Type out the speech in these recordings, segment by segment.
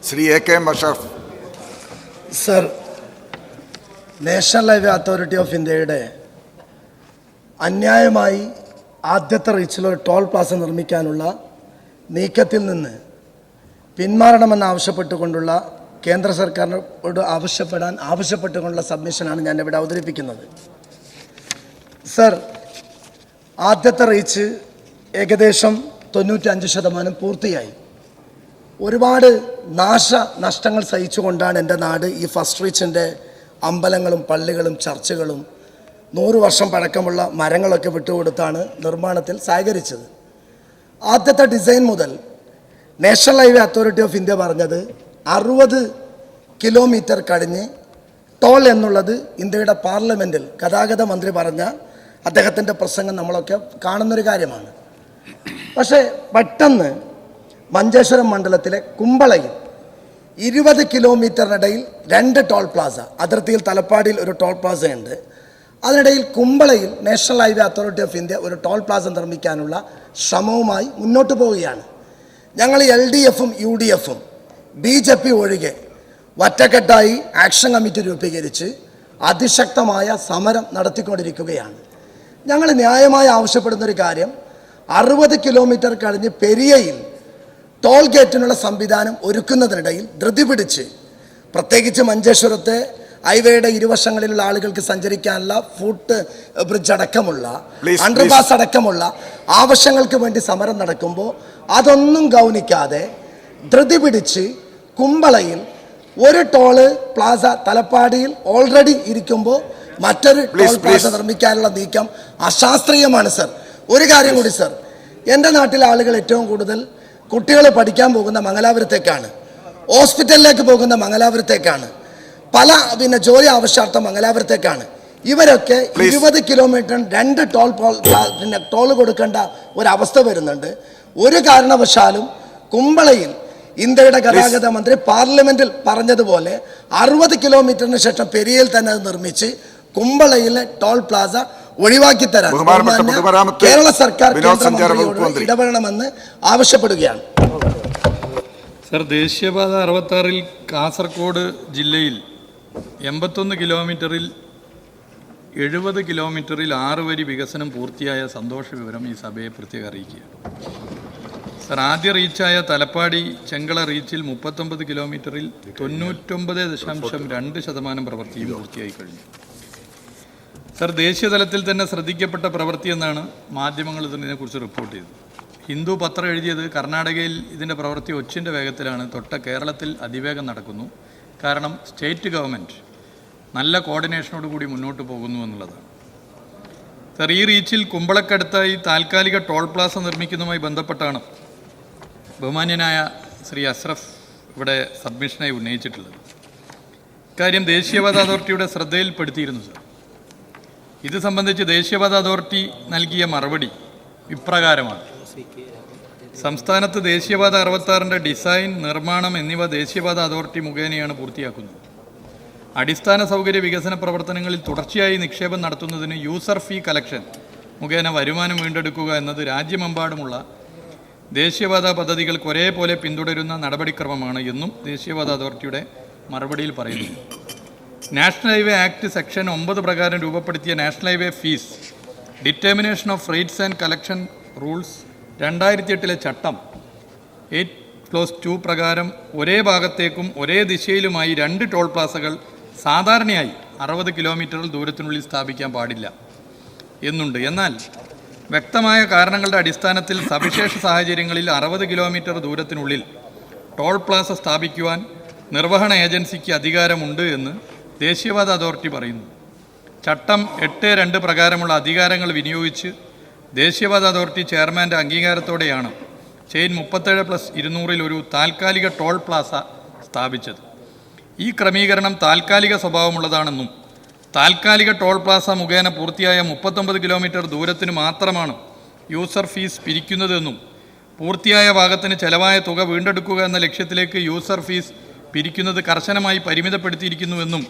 Shri AK Musharaf. Sir, national highway authority of ഇന്ത്യയുടെ അന്യായമായി ആദ്യത്തെ റീച്ചിലൊരു ടോൾ പ്ലാസ നിർമ്മിക്കാനുള്ള നീക്കത്തിൽ നിന്ന് പിന്മാറണമെന്ന് ആവശ്യപ്പെട്ടുകൊണ്ടുള്ള കേന്ദ്ര സർക്കാരിനോട് ആവശ്യപ്പെട്ടുകൊണ്ടുള്ള സബ്മിഷനാണ് ഞാൻ ഇവിടെ അവതരിപ്പിക്കുന്നത്. സർ, ആദ്യത്തെ റീച്ച് ഏകദേശം 95% പൂർത്തിയായി. ഒരുപാട് നാശനഷ്ടങ്ങൾ സഹിച്ചുകൊണ്ടാണ് എൻ്റെ നാട് ഈ ഫസ്റ്റ് റീച്ചിൻ്റെ അമ്പലങ്ങളും പള്ളികളും ചർച്ചുകളും 100 വർഷം പഴക്കമുള്ള മരങ്ങളൊക്കെ വിട്ടുകൊടുത്താണ് നിർമ്മാണത്തിൽ സഹകരിച്ചത്. ആദ്യത്തെ ഡിസൈൻ മുതൽ national highway authority of India പറഞ്ഞത് 60 കിലോമീറ്റർ കഴിഞ്ഞ് ടോൾ എന്നുള്ളത് ഇന്ത്യയുടെ പാർലമെൻറ്റിൽ ഗതാഗത മന്ത്രി പറഞ്ഞ അദ്ദേഹത്തിൻ്റെ പ്രസംഗം നമ്മളൊക്കെ കാണുന്നൊരു കാര്യമാണ്. പക്ഷേ പെട്ടെന്ന് മഞ്ചേശ്വരം മണ്ഡലത്തിലെ കുമ്പളയിൽ 20 കിലോമീറ്ററിനിടയിൽ 2 ടോൾ പ്ലാസ, അതിർത്തിയിൽ തലപ്പാടിയിൽ ഒരു ടോൾ പ്ലാസയുണ്ട്, അതിനിടയിൽ കുമ്പളയിൽ national highway authority of India ഒരു ടോൾ പ്ലാസ നിർമ്മിക്കാനുള്ള ശ്രമവുമായി മുന്നോട്ട് പോവുകയാണ്. ഞങ്ങൾ LDFും UDFും BJP ഒഴികെ ഒറ്റക്കെട്ടായി ആക്ഷൻ കമ്മിറ്റി രൂപീകരിച്ച് അതിശക്തമായ സമരം നടത്തിക്കൊണ്ടിരിക്കുകയാണ്. ഞങ്ങൾ ന്യായമായി ആവശ്യപ്പെടുന്നൊരു കാര്യം, 60 കിലോമീറ്റർ കഴിഞ്ഞ് പെരിയയിൽ ടോൾ ഗേറ്റിനുള്ള സംവിധാനം ഒരുക്കുന്നതിനിടയിൽ ധൃതി പിടിച്ച്, പ്രത്യേകിച്ച് മഞ്ചേശ്വരത്തെ ഹൈവേയുടെ ഇരുവശങ്ങളിലുള്ള ആളുകൾക്ക് സഞ്ചരിക്കാനുള്ള ഫുട് ബ്രിഡ്ജ് അടക്കമുള്ള അണ്ടർപാസ് അടക്കമുള്ള ആവശ്യങ്ങൾക്ക് വേണ്ടി സമരം നടക്കുമ്പോൾ അതൊന്നും ഗൗനിക്കാതെ ധൃതി പിടിച്ച് കുമ്പളയിൽ ഒരു ടോള് പ്ലാസ തലപ്പാടിയിൽ ഓൾറെഡി ഇരിക്കുമ്പോൾ മറ്റൊരു ടോൾ പ്ലാസ നിർമ്മിക്കാനുള്ള നീക്കം അശാസ്ത്രീയമാണ് സർ. ഒരു കാര്യം കൂടി സർ, എൻ്റെ നാട്ടിലെ ആളുകൾ ഏറ്റവും കൂടുതൽ കുട്ടികൾ പഠിക്കാൻ പോകുന്ന മംഗലാപുരത്തേക്കാണ്, ഹോസ്പിറ്റലിലേക്ക് പോകുന്ന മംഗലാപുരത്തേക്കാണ്, പല ജോലി ആവശ്യാർത്ഥം മംഗലാപുരത്തേക്കാണ്. ഇവരൊക്കെ 20 കിലോമീറ്റർ 2 ടോൾ കൊടുക്കേണ്ട ഒരവസ്ഥ വരുന്നുണ്ട്. ഒരു കാരണവശാലും കുമ്പളയിൽ ഇന്ത്യയുടെ ഗതാഗത മന്ത്രി പാർലമെന്റിൽ പറഞ്ഞതുപോലെ 60 കിലോമീറ്ററിന് ശേഷം പെരിയയിൽ തന്നെ അത് നിർമ്മിച്ച് കുമ്പളയിലെ ടോൾ പ്ലാസ ഒഴിവാക്കി തരാൻ കേരള സർക്കാർ ഇടപെടണമെന്ന് ആവശ്യപ്പെടുകയാണ്. സർ, ദേശീയപാത 66 കാസർഗോഡ് ജില്ലയിൽ 81 കിലോമീറ്ററിൽ 70 കിലോമീറ്ററിൽ 6 വരി വികസനം പൂർത്തിയായ സന്തോഷ വിവരം ഈ സഭയെ പ്രത്യേകം അറിയിക്കുകയാണ്. സർ, ആദ്യ റീച്ചായ തലപ്പാടി ചെങ്കള റീച്ചിൽ 39 കിലോമീറ്ററിൽ 99.2% പ്രവൃത്തിയും പൂർത്തിയായി കഴിഞ്ഞു. സർ, ദേശീയതലത്തിൽ തന്നെ ശ്രദ്ധിക്കപ്പെട്ട പ്രവൃത്തി എന്നാണ് മാധ്യമങ്ങൾ ഇതിനെക്കുറിച്ച് റിപ്പോർട്ട് ചെയ്തത്. ഹിന്ദു പത്രം എഴുതിയത് കർണാടകയിൽ ഇതിൻ്റെ പ്രവൃത്തി ഒച്ചിൻ്റെ വേഗത്തിലാണ്, തൊട്ട കേരളത്തിൽ അതിവേഗം നടക്കുന്നു, കാരണം സ്റ്റേറ്റ് ഗവൺമെൻറ് നല്ല കോർഡിനേഷനോട് കൂടി മുന്നോട്ട് പോകുന്നു എന്നുള്ളതാണ്. സർ, ഈ റീച്ചിൽ കുമ്പളക്കടുത്തായി താൽക്കാലിക ടോൾ പ്ലാസ നിർമ്മിക്കുന്നതുമായി ബന്ധപ്പെട്ടാണ് ബഹുമാന്യനായ ശ്രീ അഷ്റഫ് ഇവിടെ സബ്മിഷനായി ഉന്നയിച്ചിട്ടുള്ളത്. ഇക്കാര്യം ദേശീയപാത അതോറിറ്റിയുടെ ശ്രദ്ധയിൽപ്പെടുത്തിയിരുന്നു സർ. ഇത് സംബന്ധിച്ച് ദേശീയപാത അതോറിറ്റി നൽകിയ മറുപടി ഇപ്രകാരമാണ്. സംസ്ഥാനത്ത് ദേശീയപാത 66 ഡിസൈൻ, നിർമ്മാണം എന്നിവ ദേശീയപാത അതോറിറ്റി മുഖേനയാണ് പൂർത്തിയാക്കുന്നത്. അടിസ്ഥാന സൗകര്യ വികസന പ്രവർത്തനങ്ങളിൽ തുടർച്ചയായി നിക്ഷേപം നടത്തുന്നതിന് യൂസർ ഫീ കളക്ഷൻ മുഖേന വരുമാനം വീണ്ടെടുക്കുക എന്നത് രാജ്യമെമ്പാടുമുള്ള ദേശീയപാത പദ്ധതികൾക്ക് ഒരേപോലെ പിന്തുടരുന്ന നടപടിക്രമമാണ് എന്നും ദേശീയപാത അതോറിറ്റിയുടെ മറുപടിയിൽ പറയുന്നു. നാഷണൽ ഹൈവേ ആക്ട് സെക്ഷൻ 9 പ്രകാരം രൂപപ്പെടുത്തിയ national highway fees determination of rates and collection rules 2008 ചട്ടം 8(2) പ്രകാരം ഒരേ ഭാഗത്തേക്കും ഒരേ ദിശയിലുമായി 2 ടോൾ പ്ലാസകൾ സാധാരണയായി 60 കിലോമീറ്റർ ദൂരത്തിനുള്ളിൽ സ്ഥാപിക്കാൻ പാടില്ല എന്നുണ്ട്. എന്നാൽ വ്യക്തമായ കാരണങ്ങളുടെ അടിസ്ഥാനത്തിൽ സവിശേഷ സാഹചര്യങ്ങളിൽ 60 കിലോമീറ്റർ ദൂരത്തിനുള്ളിൽ ടോൾ പ്ലാസ സ്ഥാപിക്കുവാൻ നിർവഹണ ഏജൻസിക്ക് അധികാരമുണ്ട് എന്ന് ദേശീയപാത അതോറിറ്റി പറയുന്നു. ചട്ടം 8(2) പ്രകാരമുള്ള അധികാരങ്ങൾ വിനിയോഗിച്ച് ദേശീയപാത അതോറിറ്റി ചെയർമാൻ്റെ അംഗീകാരത്തോടെയാണ് ചെയിൻ 37+200 ഒരു താൽക്കാലിക ടോൾ പ്ലാസ സ്ഥാപിച്ചത്. ഈ ക്രമീകരണം താൽക്കാലിക സ്വഭാവമുള്ളതാണെന്നും താൽക്കാലിക ടോൾ പ്ലാസ മുഖേന പൂർത്തിയായ 39 കിലോമീറ്റർ ദൂരത്തിന് മാത്രമാണ് യൂസർ ഫീസ് പിരിക്കുന്നതെന്നും പൂർത്തിയായ ഭാഗത്തിന് ചെലവായ തുക വീണ്ടെടുക്കുക എന്ന ലക്ഷ്യത്തിലേക്ക് യൂസർ ഫീസ് പിരിക്കുന്നത് കർശനമായി പരിമിതപ്പെടുത്തിയിരിക്കുന്നുവെന്നും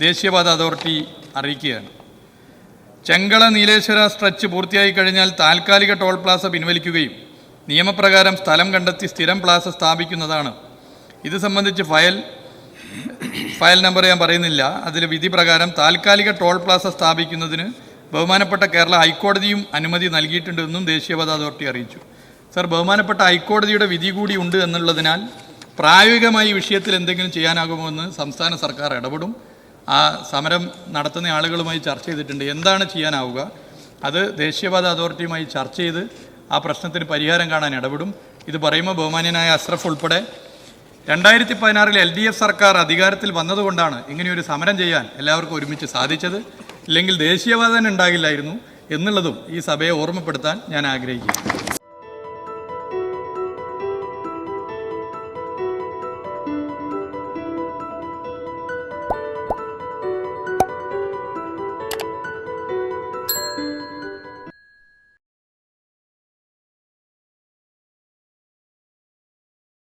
ദേശീയപാത അതോറിറ്റി അറിയിക്കുകയാണ്. ചെങ്കള നീലേശ്വര സ്ട്രെച്ച് പൂർത്തിയായി കഴിഞ്ഞാൽ താൽക്കാലിക ടോൾ പ്ലാസ പിൻവലിക്കുകയും നിയമപ്രകാരം സ്ഥലം കണ്ടെത്തി സ്ഥിരം പ്ലാസ സ്ഥാപിക്കുന്നതാണ് ഇത് സംബന്ധിച്ച് ഫയൽ നമ്പർ ഞാൻ പറയുന്നില്ല. അതിൽ വിധി പ്രകാരം താൽക്കാലിക ടോൾ പ്ലാസ സ്ഥാപിക്കുന്നതിന് ബഹുമാനപ്പെട്ട കേരള ഹൈക്കോടതിയും അനുമതി നൽകിയിട്ടുണ്ടെന്നും ദേശീയപാത അതോറിറ്റി അറിയിച്ചു. സർ, ബഹുമാനപ്പെട്ട ഹൈക്കോടതിയുടെ വിധി കൂടി ഉണ്ട് എന്നുള്ളതിനാൽ പ്രായോഗികമായി ഈ വിഷയത്തിൽ എന്തെങ്കിലും ചെയ്യാനാകുമോ എന്ന് സംസ്ഥാന സർക്കാർ ഇടപെടും. ആ സമരം നടത്തുന്ന ആളുകളുമായി ചർച്ച ചെയ്തിട്ടുണ്ട്. എന്താണ് ചെയ്യാനാവുക അത് ദേശീയപാത അതോറിറ്റിയുമായി ചർച്ച ചെയ്ത് ആ പ്രശ്നത്തിന് പരിഹാരം കാണാൻ ഇടപെടും. ഇത് പറയുമ്പോൾ ബഹുമാന്യനായ അഷ്റഫ് ഉൾപ്പെടെ 2016 LDF സർക്കാർ അധികാരത്തിൽ വന്നതുകൊണ്ടാണ് ഇങ്ങനെയൊരു സമരം ചെയ്യാൻ എല്ലാവർക്കും ഒരുമിച്ച് സാധിച്ചത്. ഇല്ലെങ്കിൽ ദേശീയപാത തന്നെ ഉണ്ടാകില്ലായിരുന്നു എന്നുള്ളതും ഈ സഭയെ ഓർമ്മപ്പെടുത്താൻ ഞാൻ ആഗ്രഹിക്കുന്നു.